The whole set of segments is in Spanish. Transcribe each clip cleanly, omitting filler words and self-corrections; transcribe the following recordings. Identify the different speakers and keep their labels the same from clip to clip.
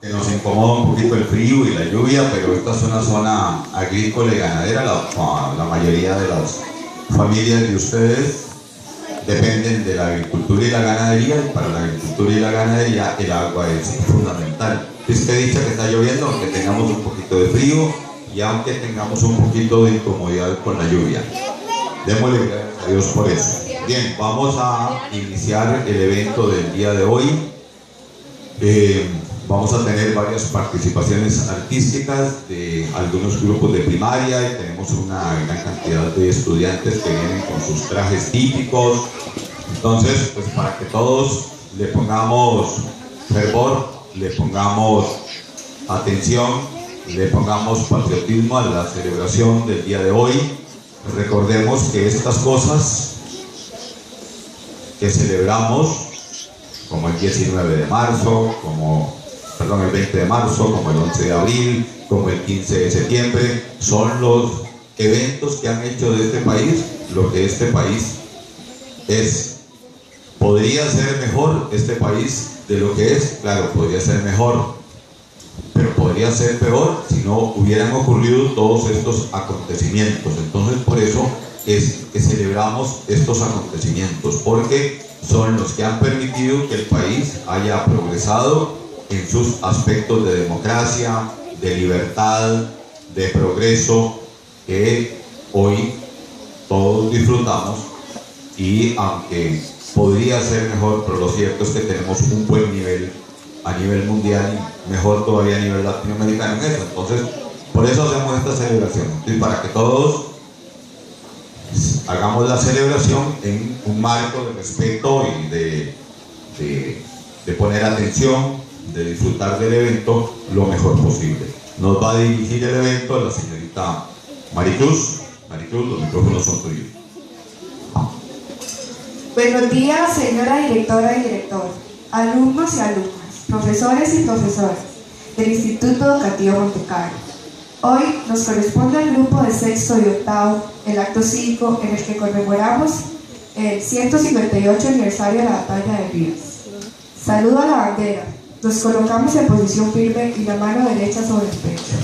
Speaker 1: Que nos incomoda un poquito el frío y la lluvia, pero esta es una zona agrícola y ganadera. La mayoría de las familias de ustedes dependen de la agricultura y la ganadería, y para la agricultura y la ganadería el agua es fundamental. Es que dicha que está lloviendo, aunque tengamos un poquito de frío y aunque tengamos un poquito de incomodidad con la lluvia. Démosle gracias a Dios por eso. Bien, vamos a iniciar el evento del día de hoy. Vamos a tener varias participaciones artísticas de algunos grupos de primaria y tenemos una gran cantidad de estudiantes que vienen con sus trajes típicos. Entonces, pues para que todos le pongamos fervor, le pongamos atención, le pongamos patriotismo a la celebración del día de hoy, recordemos que estas cosas que celebramos, como el 19 de marzo, el 20 de marzo, como el 11 de abril, como el 15 de septiembre, son los eventos que han hecho de este país lo que este país es. ¿Podría ser mejor este país de lo que es? Claro, podría ser mejor, pero podría ser peor si no hubieran ocurrido todos estos acontecimientos. Entonces, por eso es que celebramos estos acontecimientos, porque son los que han permitido que el país haya progresado en sus aspectos de democracia, de libertad, de progreso, que hoy todos disfrutamos. Y aunque podría ser mejor, pero lo cierto es que tenemos un buen nivel a nivel mundial y mejor todavía a nivel latinoamericano en eso. Entonces, por eso hacemos esta celebración, y para que todos hagamos la celebración en un marco de respeto y de poner atención, de disfrutar del evento lo mejor posible. Nos va a dirigir el evento la señorita Maricruz. Maricruz, los micrófonos son tuyos.
Speaker 2: Buenos días, señora directora y director, alumnos y alumnas, profesores y profesoras del Instituto Educativo Montecarlo. Hoy nos corresponde al grupo de sexto y octavo el acto cívico en el que conmemoramos el 158 aniversario de la batalla de Rivas. Saludo a la bandera, nos colocamos en posición firme y la mano derecha sobre el pecho.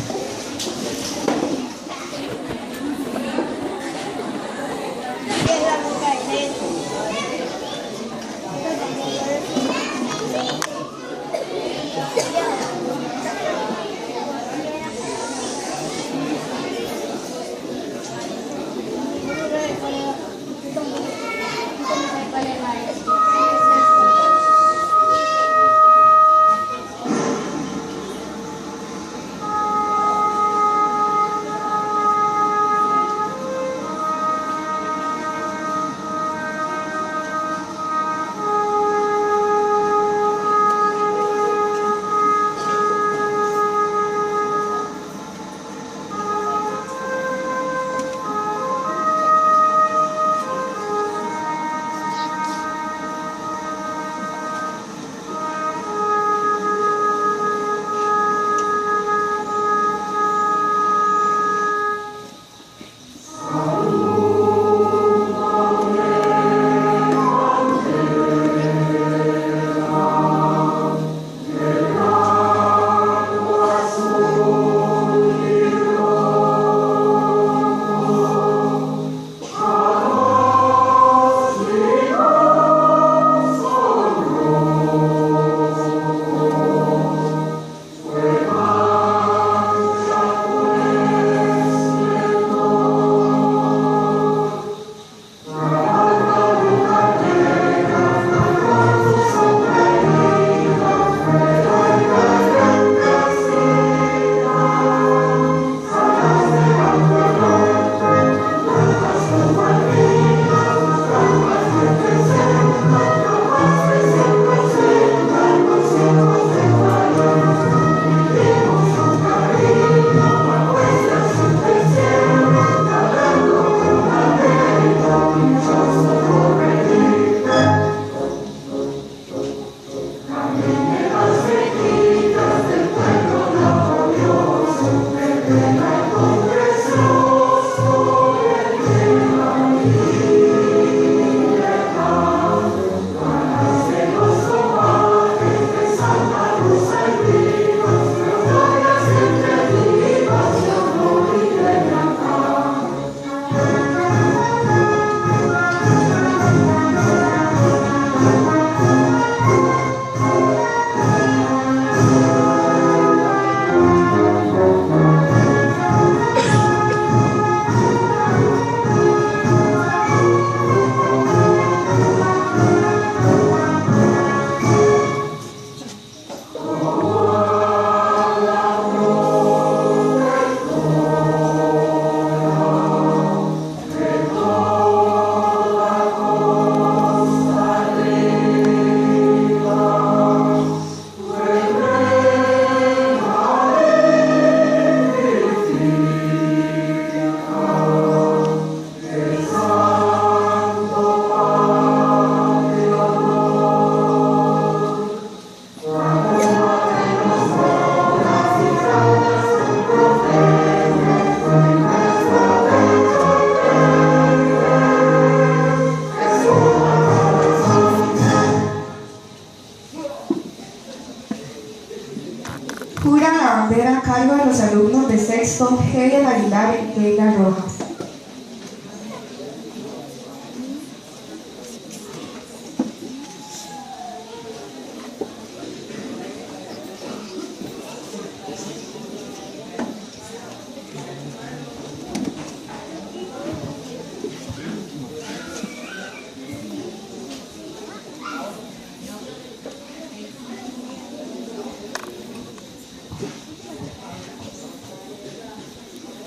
Speaker 2: Jura la bandera a cargo de los alumnos de sexto, Helen Aguilar y Keila Rojas.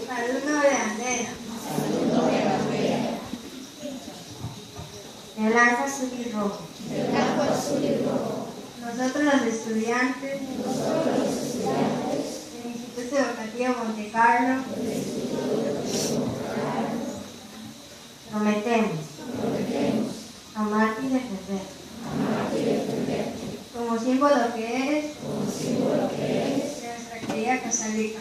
Speaker 3: Alumno de bandera. El blanco, azul y rojo. Nosotros los estudiantes del Instituto Educativo Monte Carlo prometemos amarte y defender como símbolo que eres de nuestra querida Costa Rica.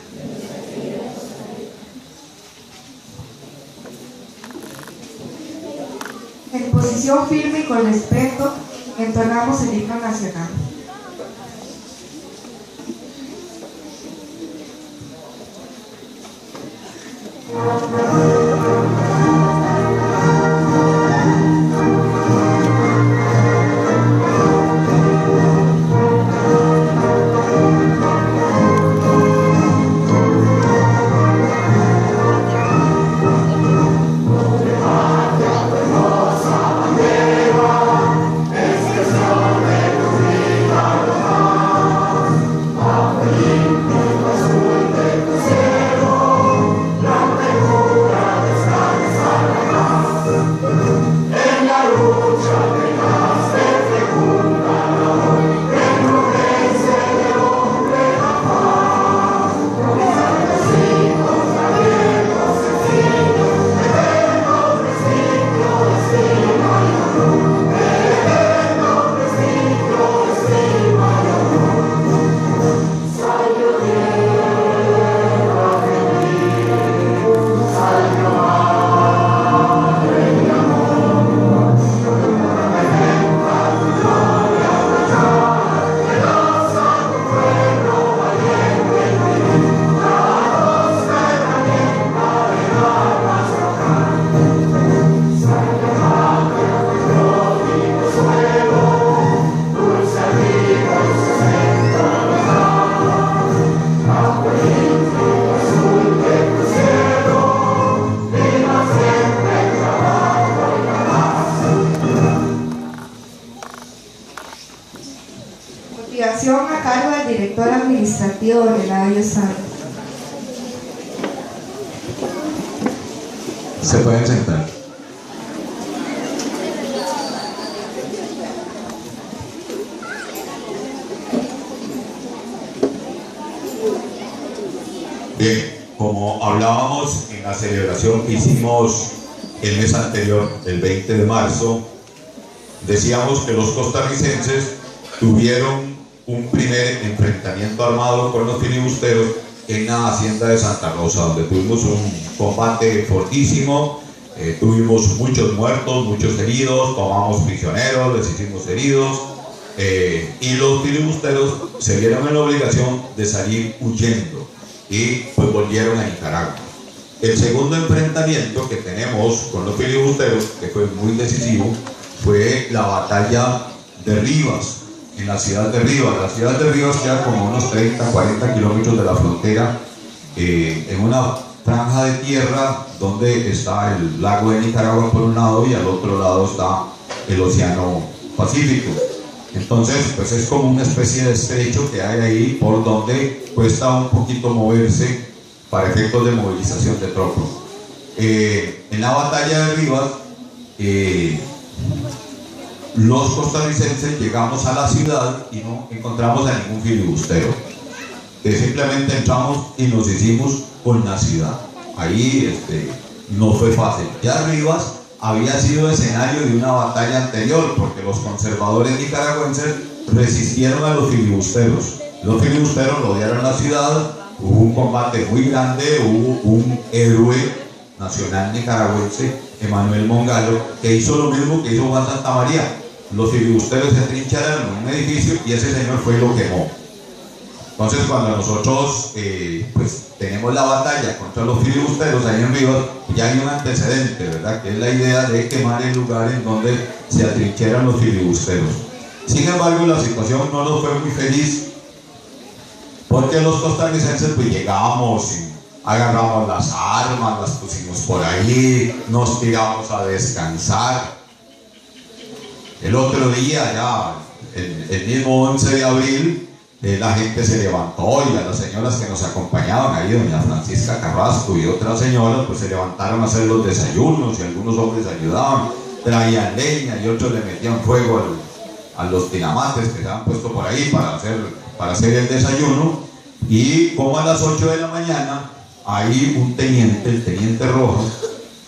Speaker 2: En posición firme y con respeto, entonamos el himno nacional. Motivación a cargo del director administrativo Eladio Sáenz.
Speaker 1: Se pueden sentar. Bien, como hablábamos en la celebración que hicimos el mes anterior, el 20 de marzo, decíamos que los costarricenses tuvieron un primer enfrentamiento armado con los filibusteros en la hacienda de Santa Rosa, donde tuvimos un combate fortísimo, tuvimos muchos muertos, muchos heridos, tomamos prisioneros, les hicimos heridos, y los filibusteros se vieron en la obligación de salir huyendo y pues volvieron a Nicaragua. El segundo enfrentamiento que tenemos con los filibusteros, que fue muy decisivo, fue la batalla de Rivas, en la ciudad de Rivas. La ciudad de Rivas queda como unos 30-40 kilómetros de la frontera, en una franja de tierra donde está el lago de Nicaragua por un lado y al otro lado está el Océano Pacífico. Entonces, pues es como una especie de estrecho que hay ahí por donde cuesta un poquito moverse para efectos de movilización de tropas. En la batalla de Rivas, los costarricenses llegamos a la ciudad y no encontramos a ningún filibustero. Simplemente entramos y nos hicimos con la ciudad. Ahí no fue fácil. Ya Rivas había sido escenario de una batalla anterior, porque los conservadores nicaragüenses resistieron a los filibusteros. Los filibusteros rodearon la ciudad, hubo un combate muy grande, hubo un héroe nacional nicaragüense, Emanuel Mongalo, que hizo lo mismo que hizo Juan Santamaría. Los filibusteros se trincharon en un edificio y ese señor fue y lo quemó. Entonces, cuando nosotros pues tenemos la batalla contra los filibusteros ahí en Rivas, ya hay un antecedente, ¿verdad? Que es la idea de quemar el lugar en donde se atrincheran los filibusteros. Sin embargo, la situación no nos fue muy feliz, porque los costarricenses pues llegábamos y agarramos las armas, las pusimos por ahí, nos tiramos a descansar. El otro día, ya el mismo 11 de abril, la gente se levantó y a las señoras que nos acompañaban ahí, doña Francisca Carrasco y otras señoras, pues se levantaron a hacer los desayunos y algunos hombres ayudaban, traían leña y otros le metían fuego a los dinamates que se han puesto por ahí para hacer el desayuno. Y como a las 8 de la mañana hay un teniente, el teniente Rojas,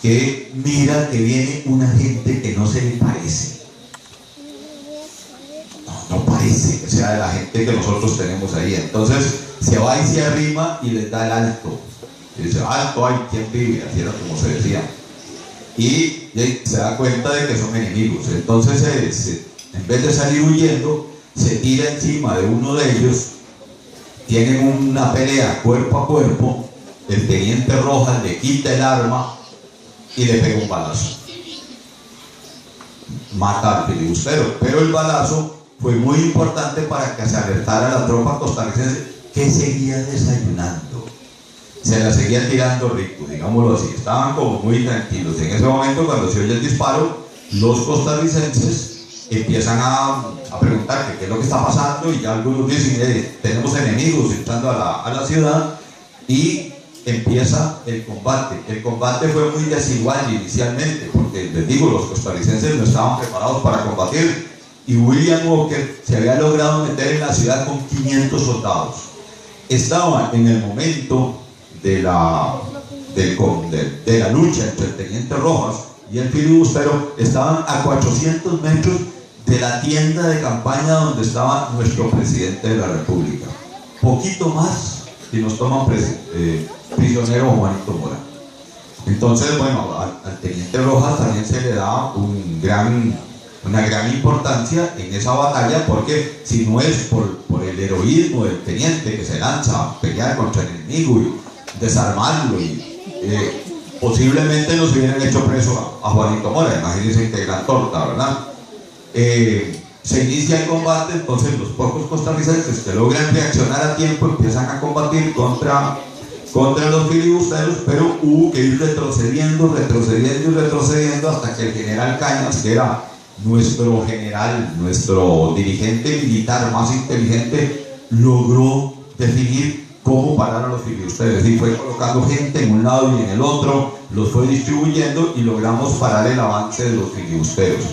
Speaker 1: que mira que viene una gente que no se le parece. No parece que sea de la gente que nosotros tenemos ahí. Entonces se va y se arrima y les da el alto. Y dice, alto, hay quien vive, así era como se decía. Y se da cuenta de que son enemigos. Entonces en vez de salir huyendo, se tira encima de uno de ellos. Tienen una pelea cuerpo a cuerpo. El teniente Rojas le quita el arma y le pega un balazo. Mata al filibustero, pero el balazo fue muy importante para que se alertara a la tropa costarricense, que seguía desayunando. Se la seguía tirando rico, digámoslo así. Estaban como muy tranquilos. En ese momento, cuando se oye el disparo, los costarricenses empiezan a preguntar qué es lo que está pasando, y ya algunos dicen, tenemos enemigos entrando a la ciudad, y empieza el combate. El combate fue muy desigual inicialmente, porque les digo, los costarricenses no estaban preparados para combatir, y William Walker se había logrado meter en la ciudad con 500 soldados. Estaba en el momento de la lucha entre el teniente Rojas y el filibustero, estaban a 400 metros de la tienda de campaña donde estaba nuestro presidente de la República. Poquito más y nos toman prisionero Juanito Mora. Entonces, bueno, al teniente Rojas también se le da una gran importancia en esa batalla, porque si no es por el heroísmo del teniente que se lanza a pelear contra el enemigo y desarmarlo, y posiblemente nos hubieran hecho preso a Juanito Mora. Imagínense qué gran torta, ¿verdad? Se inicia el combate. Entonces los pocos costarricenses que logran reaccionar a tiempo empiezan a combatir contra los filibusteros, pero hubo que ir retrocediendo hasta que el general Cañas, que era nuestro general, nuestro dirigente militar más inteligente, logró definir cómo parar a los filibusteros, y fue colocando gente en un lado y en el otro, los fue distribuyendo y logramos parar el avance de los filibusteros.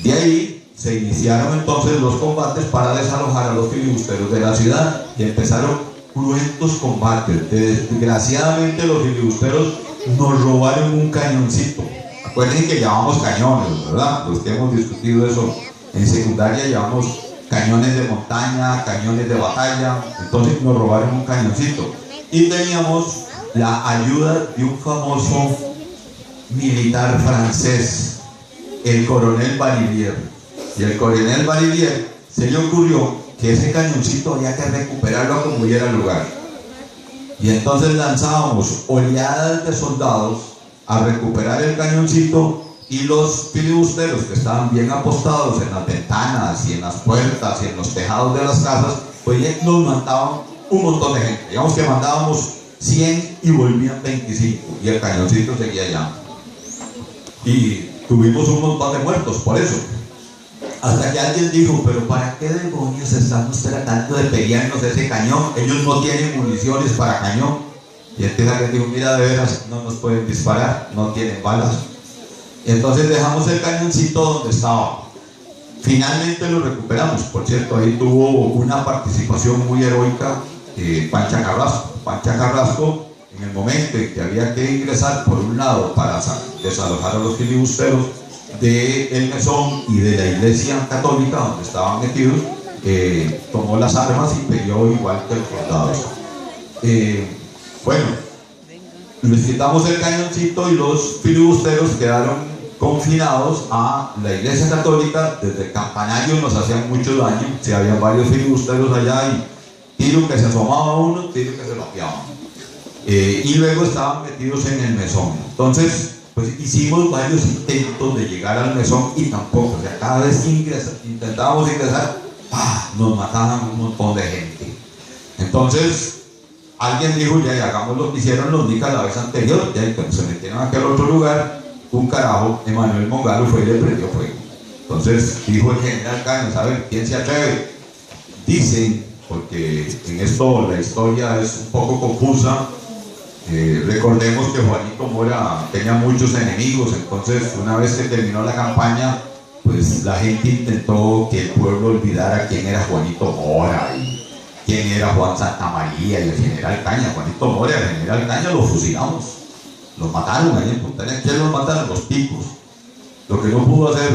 Speaker 1: De ahí se iniciaron entonces los combates para desalojar a los filibusteros de la ciudad, y empezaron cruentos combates. Desgraciadamente los filibusteros nos robaron un cañoncito. Acuérdense que llevamos cañones, ¿verdad? Los que hemos discutido eso en secundaria, llevamos cañones de montaña, cañones de batalla. Entonces nos robaron un cañoncito, y teníamos la ayuda de un famoso militar francés, el coronel Balivier. Y el coronel Balivier se le ocurrió que ese cañoncito había que recuperarlo a como hubiera lugar, y entonces lanzábamos oleadas de soldados a recuperar el cañoncito, y los filibusteros que estaban bien apostados en las ventanas y en las puertas y en los tejados de las casas, pues nos mandaban un montón de gente. Digamos que mandábamos 100 y volvían 25, y el cañoncito seguía allá, y tuvimos un montón de muertos por eso, hasta que alguien dijo, pero ¿para qué demonios estamos tratando de pelearnos ese cañón? Ellos no tienen municiones para cañón. Y entonces alguien dijo, mira, de veras no nos pueden disparar, no tienen balas. Y entonces dejamos el cañoncito donde estaba. Finalmente lo recuperamos. Por cierto, ahí tuvo una participación muy heroica Pancha Carrasco. Pancha Carrasco, en el momento en que había que ingresar por un lado para desalojar a los filibusteros del mesón y de la iglesia católica donde estaban metidos, tomó las armas y peleó igual que los soldados. Bueno, les quitamos el cañoncito y los filibusteros quedaron confinados a la iglesia católica. Desde el campanario nos hacían mucho daño, si había varios filibusteros allá, tiro que se asomaba a uno, tiro que se lo apiaban. Y luego estaban metidos en el mesón. Entonces, pues hicimos varios intentos de llegar al mesón y tampoco, o sea, cada vez que intentábamos ingresar, nos mataban un montón de gente. Entonces, alguien dijo, ya, hagamos lo que hicieron los nicas la vez anterior, ya, cuando se metieron a aquel otro lugar, un carajo, Emanuel Mongalo fue y le prendió fuego. Entonces, dijo el general Cañas, a ver, ¿quién se atreve? Dicen, porque en esto la historia es un poco confusa, recordemos que Juanito Mora tenía muchos enemigos, entonces una vez que terminó la campaña, pues la gente intentó que el pueblo olvidara quién era Juanito Mora y quién era Juan Santamaría y el general Cañas. Juanito Mora y el general Cañas los fusilamos, los mataron ahí en Punta Arenas. ¿Quién los mataron? Los tipos. Lo que no pudo hacer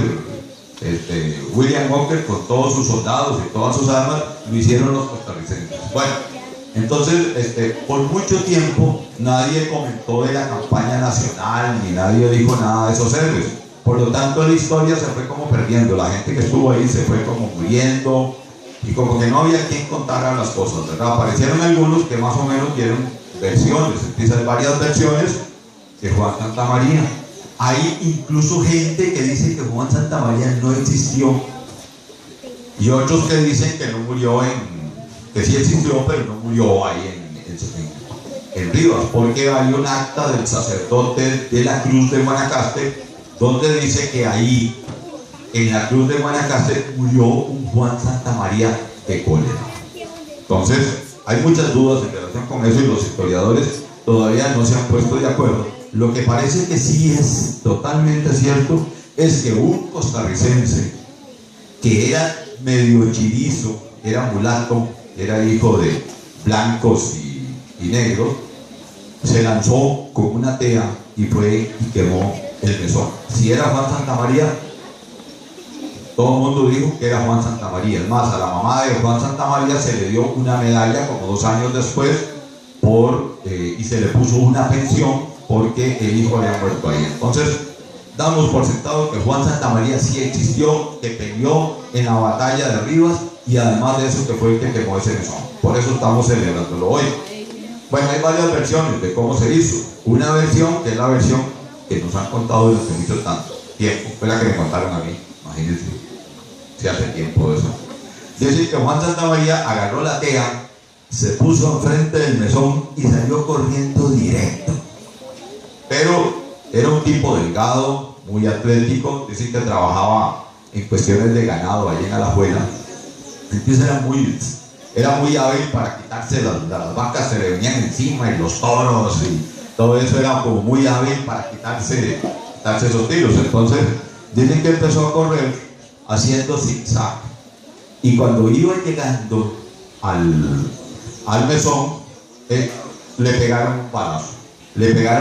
Speaker 1: William Walker con todos sus soldados y todas sus armas, lo hicieron los costarricenses. Bueno, entonces, por mucho tiempo nadie comentó de la campaña nacional, ni nadie dijo nada de esos héroes. Por lo tanto, la historia se fue como perdiendo. La gente que estuvo ahí se fue como muriendo y como que no había quien contara las cosas, ¿verdad? Aparecieron algunos que más o menos dieron versiones. Empiezan varias versiones de Juan Santamaría. Hay incluso gente que dice que Juan Santamaría no existió y otros que dicen que no murió que sí existió, pero no murió ahí en Rivas, porque hay un acta del sacerdote de la Cruz de Guanacaste donde dice que ahí, en la Cruz de Guanacaste, murió un Juan Santamaría de cólera. Entonces, hay muchas dudas en relación con eso y los historiadores todavía no se han puesto de acuerdo. Lo que parece que sí es totalmente cierto es que un costarricense que era medio chirizo, era mulato, era hijo de blancos y negros, se lanzó con una tea y fue y quemó el mesón. Si era Juan Santamaría, todo el mundo dijo que era Juan Santamaría. Es más, a la mamá de Juan Santamaría se le dio una medalla como 2 años después y se le puso una pensión porque el hijo había muerto ahí. Entonces, damos por sentado que Juan Santamaría sí existió, que peleó en la batalla de Rivas y además de eso que fue el que quemó ese mesón. Por eso estamos celebrándolo hoy. Bueno, hay varias versiones de cómo se hizo. Una versión, que es la versión que nos han contado desde mucho tiempo, fue la que me contaron a mí, imagínense, si hace tiempo de eso. Dice que Juan Santamaría agarró la tea, se puso enfrente del mesón y salió corriendo directo. Pero era un tipo delgado, muy atlético, dicen que trabajaba en cuestiones de ganado allí en Alajuela. Entonces era muy hábil para quitarse las vacas, se le venían encima y los toros y todo eso, era como muy hábil para quitarse esos tiros. Entonces dicen que empezó a correr haciendo zigzag y cuando iba llegando al mesón le pegaron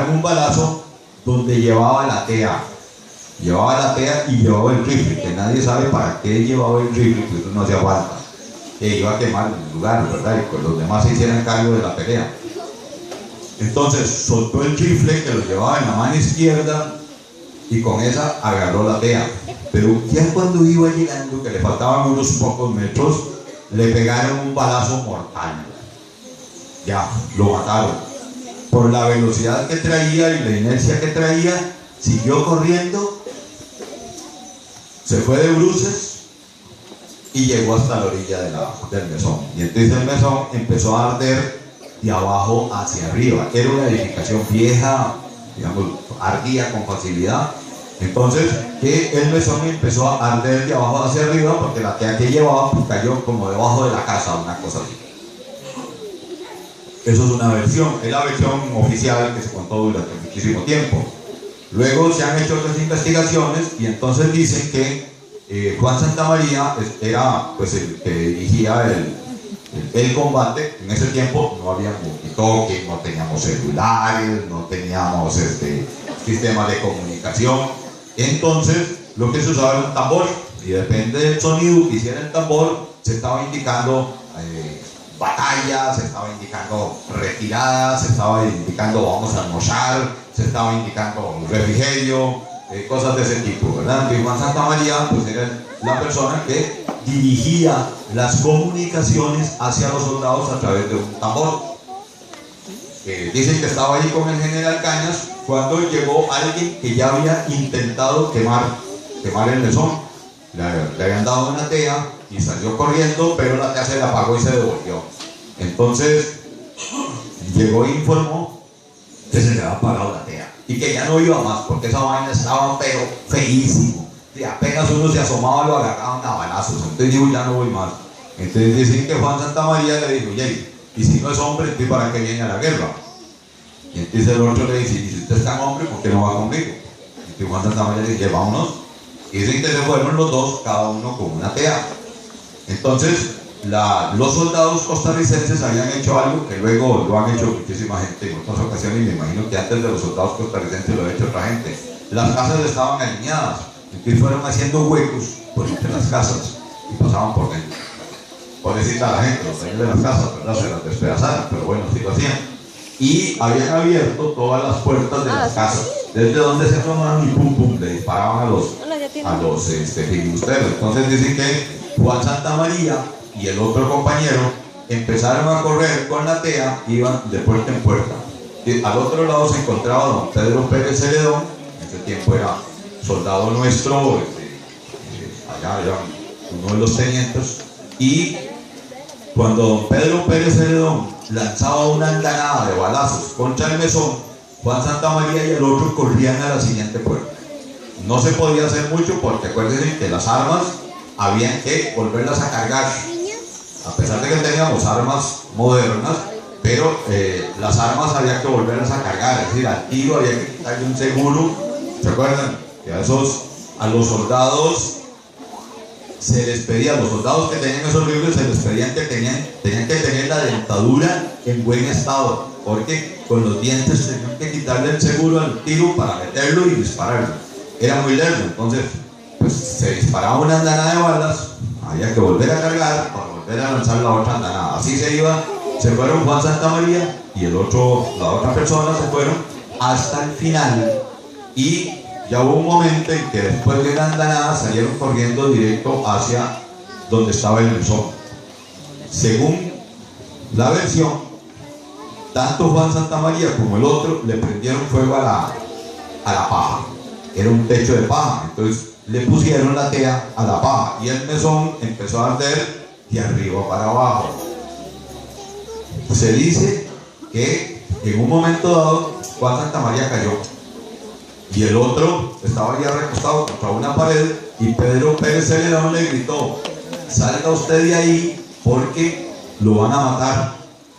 Speaker 1: un balazo donde llevaba la tea y llevaba el rifle, que nadie sabe para qué llevaba el rifle, que eso no hacía falta, que iba a quemar el lugar, ¿verdad? Y pues los demás se hicieran cargo de la pelea. Entonces soltó el rifle que lo llevaba en la mano izquierda y con esa agarró la tea. Pero ya cuando iba llegando, que le faltaban unos pocos metros, le pegaron un balazo mortal. Ya, lo mataron. Por la velocidad que traía y la inercia que traía, siguió corriendo, se fue de bruces y llegó hasta la orilla del mesón. Y entonces el mesón empezó a arder de abajo hacia arriba. Era una edificación vieja, digamos, ardía con facilidad. Entonces, que el mesón empezó a arder de abajo hacia arriba porque la tea que llevaba pues, cayó como debajo de la casa, una cosa así. Eso es una versión, es la versión oficial que se contó durante muchísimo tiempo. Luego se han hecho otras investigaciones y entonces dicen que Juan Santamaría era pues, el que dirigía el combate. En ese tiempo no había walkie-talkie, no teníamos celulares, no teníamos sistemas de comunicación. Entonces lo que se usaba era un tambor y depende del sonido que hiciera el tambor se estaba indicando batalla, se estaba indicando retirada, se estaba indicando vamos a almorzar, se estaba indicando refrigerio, cosas de ese tipo, ¿verdad? Y Juan Santamaría pues era la persona que dirigía las comunicaciones hacia los soldados a través de un tambor. Dicen que estaba ahí con el general Cañas cuando llegó alguien que ya había intentado quemar el mesón. Le habían dado una tea y salió corriendo, pero la tea se le apagó y se devolvió. Entonces llegó e informó que se le había apagado la tea y que ya no iba más porque esa vaina estaba pero feísimo. Y apenas uno se asomaba lo agarraban a balazos. Entonces dijo, ya no voy más. Entonces dicen que Juan Santamaría le dijo, oye, y si no es hombre, ¿entonces para qué viene a la guerra? Y entonces el otro le dice, y si usted es tan hombre, ¿por qué no va conmigo? Y entonces Juan Santamaría le dice, vámonos. Y dicen que se fueron los dos, cada uno con una tea. Entonces los soldados costarricenses habían hecho algo que luego lo han hecho muchísima gente en otras ocasiones, y me imagino que antes de los soldados costarricenses lo ha hecho otra gente. Las casas estaban alineadas, entonces fueron haciendo huecos por entre las casas y pasaban por dentro. Pobrecita la gente, los dueños de las casas, ¿verdad? Se las despedazaron, pero bueno, sí lo hacían. Y habían abierto todas las puertas de las casas, desde donde se asomaron y pum pum, le disparaban a los filibusteros. Entonces dicen que Juan Santamaría y el otro compañero empezaron a correr con la tea, iban de puerta en puerta. Y al otro lado se encontraba don Pedro Pérez Celedón, en ese tiempo era soldado nuestro, allá era uno de los tenientes, y cuando don Pedro Pérez Celedón lanzaba una andanada de balazos contra el mesón, Juan Santamaría y el otro corrían a la siguiente puerta. No se podía hacer mucho porque acuérdense que las armas habían que volverlas a cargar, a pesar de que teníamos armas modernas, pero las armas había que volverlas a cargar, es decir, al tiro había que quitarle un seguro. ¿Se acuerdan? Que a los soldados se les pedía, a los soldados que tenían esos rifles se les pedían que tenían que tener la dentadura en buen estado, porque con los dientes tenían que quitarle el seguro al tiro para meterlo y dispararlo. Era muy lerdo, entonces pues se disparaba una andanada de balas, había que volver a cargar para volver a lanzar la otra andanada. Así se fueron Juan Santamaría y la otra persona se fueron hasta el final, y ya hubo un momento en que después de la andanada salieron corriendo directo hacia donde estaba el mesón. Según la versión, tanto Juan Santamaría como el otro le prendieron fuego a la paja. Era un techo de paja, entonces le pusieron la tea a la paja y el mesón empezó a arder de arriba para abajo. Se dice que en un momento dado Juan Santamaría cayó y el otro estaba ya recostado contra una pared, y Pedro Pérez Celedón le gritó, salga usted de ahí porque lo van a matar.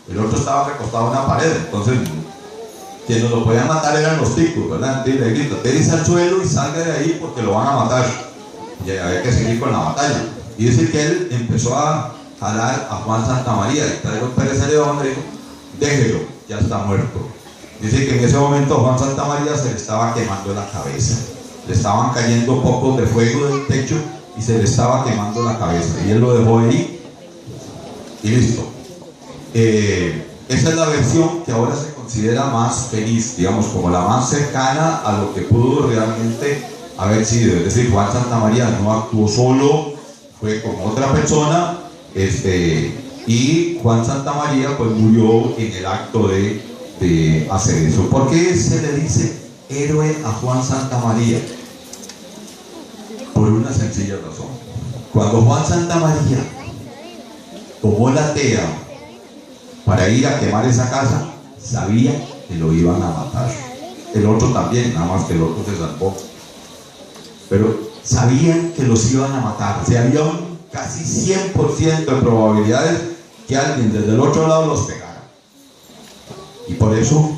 Speaker 1: El otro estaba recostado en una pared, entonces quienes lo podían matar eran los ticos, ¿verdad? Entonces le grito, tírese al suelo y salga de ahí porque lo van a matar. Y había que seguir con la batalla. Y dice que él empezó a jalar a Juan Santamaría, y Pedro Pérez Celedón le dijo, déjelo, ya está muerto. Dice que en ese momento a Juan Santamaría se le estaba quemando la cabeza, le estaban cayendo pocos de fuego del techo y se le estaba quemando la cabeza, y él lo dejó ahí y listo. Esa es la versión que ahora se considera más feliz, digamos, como la más cercana a lo que pudo realmente haber sido. Es decir, Juan Santamaría no actuó solo, fue con otra persona, y Juan Santamaría pues murió en el acto de hacer eso. ¿Por qué se le dice héroe a Juan Santamaría? Por una sencilla razón. Cuando Juan Santamaría tomó la tea para ir a quemar esa casa, sabía que lo iban a matar. El otro también, nada más que el otro se salvó. Pero sabían que los iban a matar. O sea, había un casi 100% de probabilidades que alguien desde el otro lado los pegara. Y por eso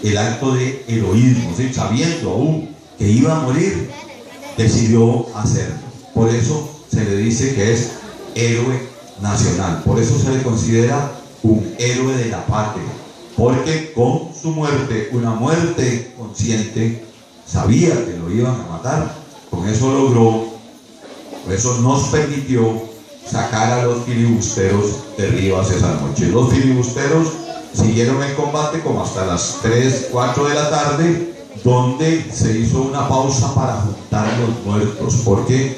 Speaker 1: el acto de heroísmo, ¿sí? Sabiendo aún que iba a morir, decidió hacerlo. Por eso se le dice que es héroe nacional. Por eso se le considera un héroe de la patria, porque con su muerte, una muerte consciente, sabía que lo iban a matar. Con eso logró, por eso nos permitió sacar a los filibusteros de Rivas esa noche. Los filibusteros siguieron el combate como hasta las 3, 4 de la tarde, donde se hizo una pausa para juntar los muertos, porque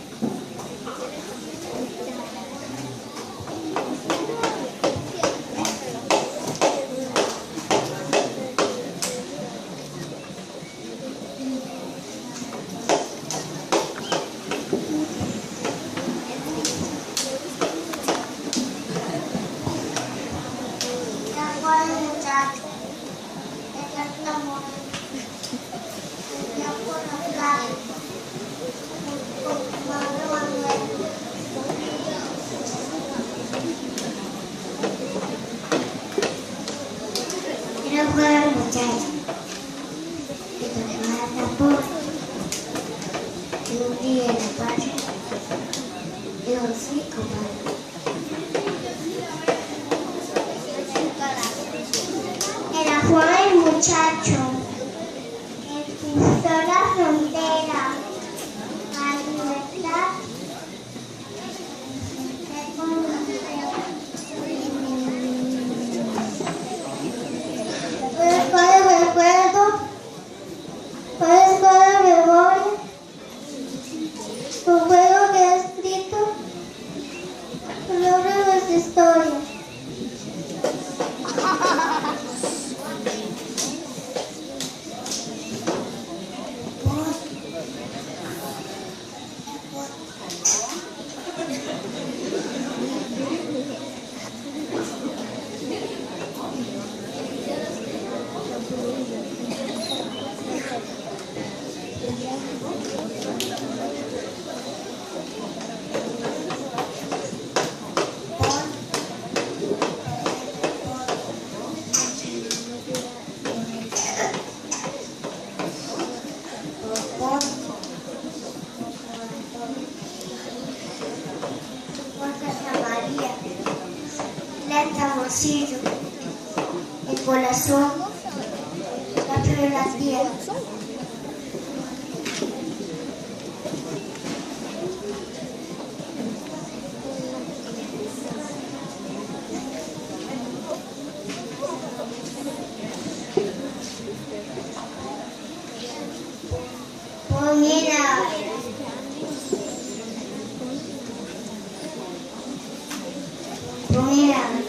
Speaker 2: Montecarlo.
Speaker 3: ríe la paz, el hocico era Juan el muchacho, que cruzó la frontera a libertad. ¿Puedes guardar memoria? Tu juego que ha escrito tu nombre en nuestra historia. El corazón, la flor de la tierra. Oh, mira. Oh, mira.